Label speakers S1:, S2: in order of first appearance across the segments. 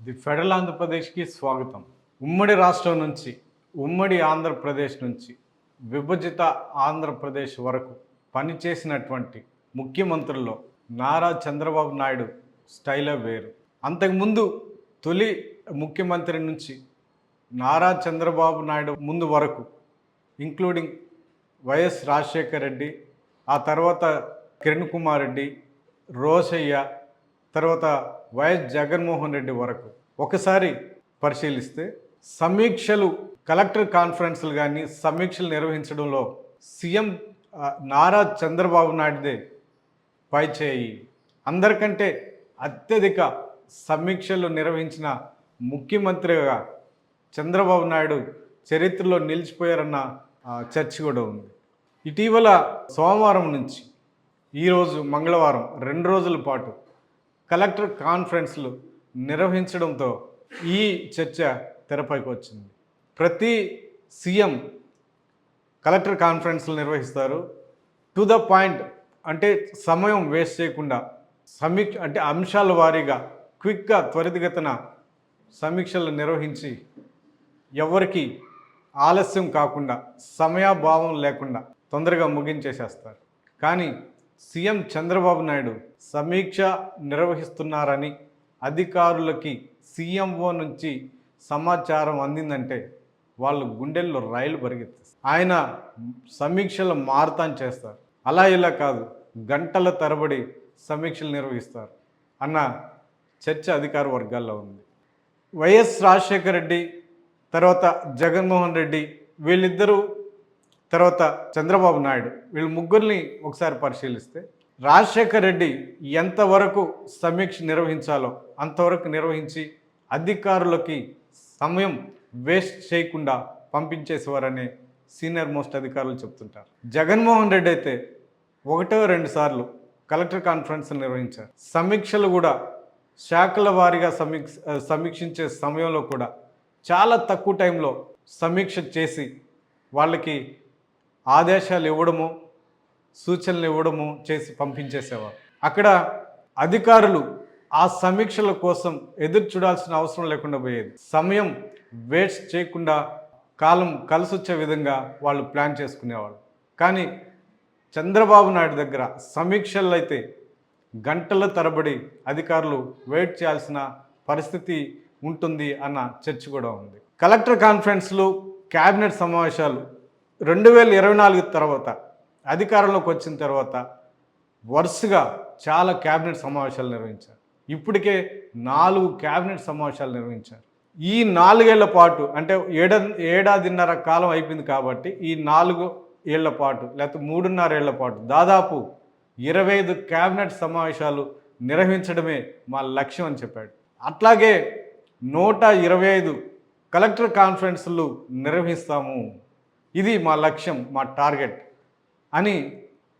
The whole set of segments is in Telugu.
S1: ది ఫెడరల్ ఆంధ్రప్రదేశ్కి స్వాగతం. ఉమ్మడి రాష్ట్రం నుంచి, ఉమ్మడి ఆంధ్రప్రదేశ్ నుంచి విభజిత ఆంధ్రప్రదేశ్ వరకు పనిచేసినటువంటి ముఖ్యమంత్రుల్లో నారా చంద్రబాబు నాయుడు స్టైలే వేరు. అంతకుముందు తొలి ముఖ్యమంత్రి నుంచి నారా చంద్రబాబు నాయుడు ముందు వరకు ఇంక్లూడింగ్ వైఎస్ రాజశేఖర్ రెడ్డి, ఆ తర్వాత కిరణ్ కుమార్ రెడ్డి, రోసయ్య, తర్వాత వైఎస్ జగన్మోహన్ రెడ్డి వరకు ఒకసారి పరిశీలిస్తే సమీక్షలు, కలెక్టర్ కాన్ఫరెన్స్లు కానీ సమీక్షలు నిర్వహించడంలో సీఎం నారా చంద్రబాబు నాయుడుదే పైచేయి. అందరికంటే అత్యధిక సమీక్షలు నిర్వహించిన ముఖ్యమంత్రిగా చంద్రబాబు నాయుడు చరిత్రలో నిలిచిపోయారన్న చర్చ కూడా ఉంది. ఇటీవల సోమవారం నుంచి ఈరోజు మంగళవారం 2 రోజుల పాటు కలెక్టర్ కాన్ఫరెన్స్లు నిర్వహించడంతో ఈ చర్చ తెరపైకి వచ్చింది. ప్రతి సీఎం కలెక్టర్ కాన్ఫరెన్స్లు నిర్వహిస్తారు. టు ద పాయింట్, అంటే సమయం వేస్ట్ చేయకుండా అంటే అంశాల వారీగా క్విక్గా త్వరితగతిన సమీక్షలు నిర్వహించి ఎవరికి ఆలస్యం కాకుండా సమయాభావం లేకుండా తొందరగా ముగించేసేస్తారు. కానీ సీఎం చంద్రబాబు నాయుడు సమీక్ష నిర్వహిస్తున్నారని అధికారులకి సీఎంఓ నుంచి సమాచారం అందిందంటే వాళ్ళు గుండెల్లో రైలు పరిగెత్తిస్తారు. ఆయన సమీక్షలు మారతాన్ చేస్తారు. అలా ఇలా కాదు, గంటల తరబడి సమీక్షలు నిర్వహిస్తారు అన్న చర్చ అధికార వర్గాల్లో ఉంది. వైఎస్ రాజశేఖర రెడ్డి, తర్వాత జగన్మోహన్ రెడ్డి, వీళ్ళిద్దరూ, తర్వాత చంద్రబాబు నాయుడు, వీళ్ళు ముగ్గురిని ఒకసారి పరిశీలిస్తే రాజశేఖర్ రెడ్డి ఎంతవరకు సమీక్ష నిర్వహించాలో అంతవరకు నిర్వహించి అధికారులకి సమయం వేస్ట్ చేయకుండా పంపించేసేవారని సీనియర్ మోస్ట్ అధికారులు చెప్తుంటారు. జగన్మోహన్ రెడ్డి అయితే 1-2 సార్లు కలెక్టర్ కాన్ఫరెన్స్ నిర్వహించారు. సమీక్షలు కూడా శాఖల వారీగా సమీక్షించే సమయంలో కూడా చాలా తక్కువ టైంలో సమీక్ష చేసి వాళ్ళకి ఆదేశాలు ఇవ్వడము, సూచనలు ఇవ్వడము చేసి పంపించేసేవారు. అక్కడ అధికారులు ఆ సమీక్షల కోసం ఎదురు చూడాల్సిన అవసరం లేకుండా పోయేది. సమయం వేస్ట్ చేయకుండా కాలం కలిసొచ్చే విధంగా వాళ్ళు ప్లాన్ చేసుకునేవాళ్ళు. కానీ చంద్రబాబు నాయుడు దగ్గర సమీక్షలు అయితే గంటల తరబడి అధికారులు వెయిట్ చేయాల్సిన పరిస్థితి ఉంటుంది అన్న చర్చ కూడా ఉంది. కలెక్టర్ కాన్ఫరెన్స్లు, క్యాబినెట్ సమావేశాలు 2024 తర్వాత అధికారంలోకి వచ్చిన తర్వాత వరుసగా చాలా క్యాబినెట్ సమావేశాలు నిర్వహించారు. ఇప్పటికే 4 క్యాబినెట్ సమావేశాలు నిర్వహించారు. ఈ 4 ఏళ్ల పాటు, అంటే ఏడాదిన్నర కాలం అయిపోయింది కాబట్టి ఈ 4 ఏళ్ల పాటు లేకపోతే 3.5 ఏళ్ల పాటు దాదాపు 25 క్యాబినెట్ సమావేశాలు నిర్వహించడమే మా లక్ష్యం అని చెప్పాడు. అట్లాగే 125 కలెక్టర్ కాన్ఫరెన్స్లు నిర్వహిస్తాము, ఇది మా లక్ష్యం, మా టార్గెట్ అని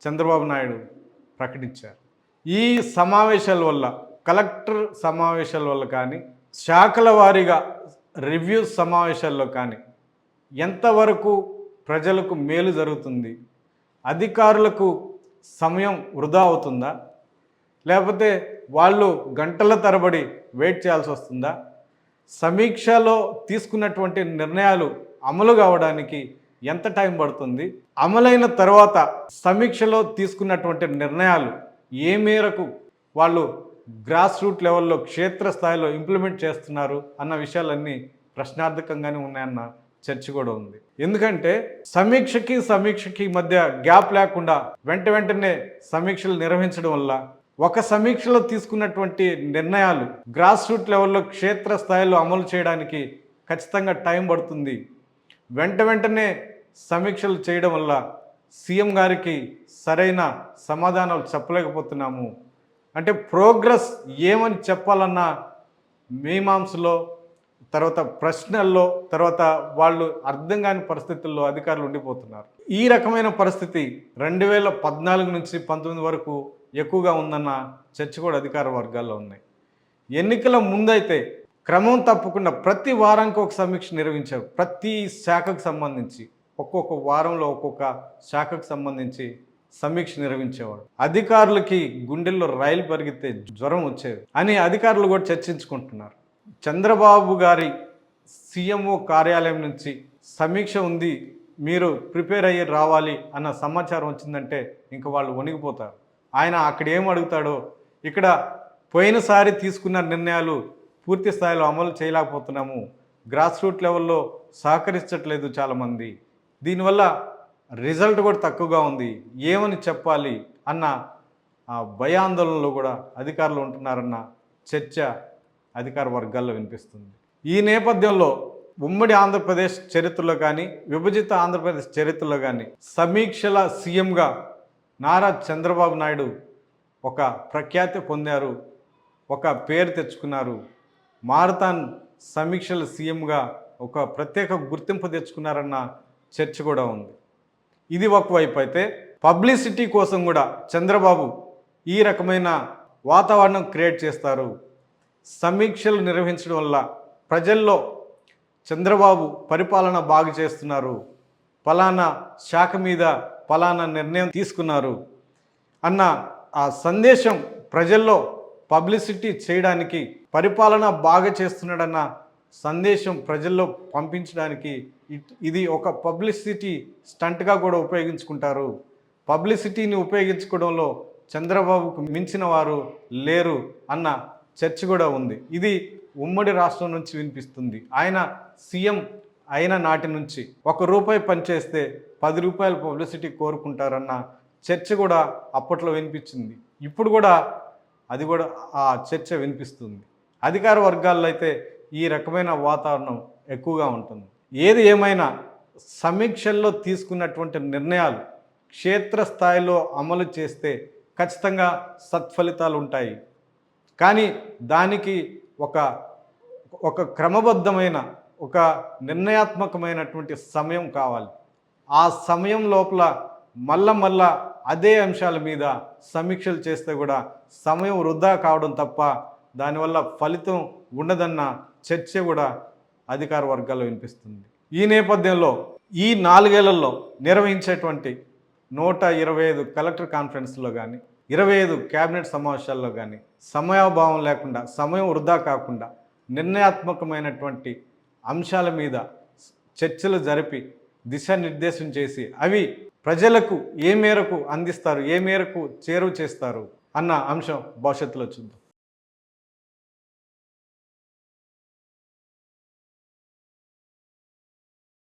S1: చంద్రబాబు నాయుడు ప్రకటించారు. ఈ సమావేశాల వల్ల, కలెక్టర్ సమావేశాల వల్ల కానీ, శాఖల వారీగా రివ్యూ సమావేశాల్లో కానీ ఎంతవరకు ప్రజలకు మేలు జరుగుతుంది, అధికారులకు సమయం వృధా అవుతుందా, లేకపోతే వాళ్ళు గంటల తరబడి వెయిట్ చేయాల్సి వస్తుందా, సమీక్షలో తీసుకున్నటువంటి నిర్ణయాలు అమలు కావడానికి ఎంత టైం పడుతుంది, అమలైన తర్వాత సమీక్షలో తీసుకున్నటువంటి నిర్ణయాలు ఏ మేరకు వాళ్ళు గ్రాస్ రూట్ లెవెల్లో, క్షేత్రస్థాయిలో ఇంప్లిమెంట్ చేస్తున్నారు అన్న విషయాలన్నీ ప్రశ్నార్థకంగానే ఉన్నాయన్న చర్చ కూడా ఉంది. ఎందుకంటే సమీక్షకి మధ్య గ్యాప్ లేకుండా వెంటనే సమీక్షలు నిర్వహించడం వల్ల ఒక సమీక్షలో తీసుకున్నటువంటి నిర్ణయాలు గ్రాస్ రూట్ లెవెల్లో, క్షేత్రస్థాయిలో అమలు చేయడానికి ఖచ్చితంగా టైం పడుతుంది. వెంటనే సమీక్షలు చేయడం వల్ల సీఎం గారికి సరైన సమాధానాలు చెప్పలేకపోతున్నాము. అంటే ప్రోగ్రెస్ ఏమని చెప్పాలన్న మీమాంసలో, తర్వాత ప్రశ్నల్లో, తర్వాత వాళ్ళు అర్థం కాని పరిస్థితుల్లో అధికారులు ఉండిపోతున్నారు. ఈ రకమైన పరిస్థితి 2014 నుంచి 19 వరకు ఎక్కువగా ఉందన్న చర్చ కూడా అధికార వర్గాల్లో ఉన్నాయి. ఎన్నికల ముందైతే క్రమం తప్పకుండా ప్రతి వారానికి ఒక సమీక్ష నిర్వహించారు. ప్రతి శాఖకు సంబంధించి ఒక్కొక్క వారంలో ఒక్కొక్క శాఖకు సంబంధించి సమీక్ష నిర్వహించేవాడు. అధికారులకి గుండెల్లో రైలు పరిగెత్తే జ్వరం వచ్చేది అని అధికారులు కూడా చర్చించుకుంటున్నారు. చంద్రబాబు గారి సీఎంఓ కార్యాలయం నుంచి సమీక్ష ఉంది, మీరు ప్రిపేర్ అయ్యి రావాలి అన్న సమాచారం వచ్చిందంటే ఇంక వాళ్ళు వణిగిపోతారు. ఆయన అక్కడ ఏం అడుగుతాడో, ఇక్కడ పోయినసారి తీసుకున్న నిర్ణయాలు పూర్తి స్థాయిలో అమలు చేయలేకపోతున్నాము, గ్రాస్ రూట్ లెవెల్లో సహకరించట్లేదు చాలామంది, దీనివల్ల రిజల్ట్ కూడా తక్కువగా ఉంది, ఏమని చెప్పాలి అన్న భయాందోళనలో కూడా అధికారులు ఉంటున్నారన్న చర్చ అధికార వర్గాల్లో వినిపిస్తుంది. ఈ నేపథ్యంలో ఉమ్మడి ఆంధ్రప్రదేశ్ చరిత్రలో కానీ విభజిత ఆంధ్రప్రదేశ్ చరిత్రలో కానీ సమీక్షల సీఎంగా నారా చంద్రబాబు నాయుడు ఒక ప్రఖ్యాతి పొందారు, ఒక పేరు తెచ్చుకున్నారు. మారథాన్ సమీక్షల సీఎంగా ఒక ప్రత్యేక గుర్తింపు తెచ్చుకున్నారన్న చర్చ కూడా ఉంది. ఇది ఒకవైపు అయితే, పబ్లిసిటీ కోసం కూడా చంద్రబాబు ఈ రకమైన వాతావరణం క్రియేట్ చేస్తారు. సమీక్షలు నిర్వహించడం వల్ల ప్రజల్లో చంద్రబాబు పరిపాలన బాగు చేస్తున్నారు, ఫలానా శాఖ మీద ఫలానా నిర్ణయం తీసుకున్నారు అన్న ఆ సందేశం ప్రజల్లో పబ్లిసిటీ చేయడానికి, పరిపాలన బాగా చేస్తున్నాడన్న సందేశం ప్రజల్లో పంపించడానికి ఇది ఒక పబ్లిసిటీ స్టంట్గా కూడా ఉపయోగించుకుంటారు. పబ్లిసిటీని ఉపయోగించుకోవడంలో చంద్రబాబుకు మించిన వారు లేరు అన్న చర్చ కూడా ఉంది. ఇది ఉమ్మడి రాష్ట్రం నుంచి వినిపిస్తుంది. ఆయన సీఎం అయిన నాటి నుంచి ₹1 పనిచేస్తే 10 రూపాయల పబ్లిసిటీ కోరుకుంటారన్న చర్చ కూడా అప్పట్లో వినిపించింది. ఇప్పుడు కూడా అది కూడా ఆ చర్చ వినిపిస్తుంది. అధికార వర్గాల్లో అయితే ఈ రకమైన వాతావరణం ఎక్కువగా ఉంటుంది. ఏది ఏమైనా సమీక్షల్లో తీసుకున్నటువంటి నిర్ణయాలు క్షేత్రస్థాయిలో అమలు చేస్తే ఖచ్చితంగా సత్ఫలితాలు ఉంటాయి. కానీ దానికి ఒక క్రమబద్ధమైన, ఒక నిర్ణయాత్మకమైనటువంటి సమయం కావాలి. ఆ సమయం లోపల మళ్ళా అదే అంశాల మీద సమీక్షలు చేస్తే కూడా సమయం వృధా కావడం తప్ప దానివల్ల ఫలితం ఉండదన్న చర్చ కూడా అధికార వర్గాల్లో వినిపిస్తుంది. ఈ నేపథ్యంలో ఈ 4 ఏళ్లలో నిర్వహించేటువంటి 125 కలెక్టర్ కాన్ఫరెన్స్లో కానీ 25 క్యాబినెట్ సమావేశాల్లో కానీ సమయాభావం లేకుండా, సమయం వృధా కాకుండా నిర్ణయాత్మకమైనటువంటి అంశాల మీద చర్చలు జరిపి దిశానిర్దేశం చేసి అవి ప్రజలకు ఏ మేరకు అందిస్తారు, ఏ మేరకు చేరువ చేస్తారు అన్న అంశం భవిష్యత్తులో చూద్దాం.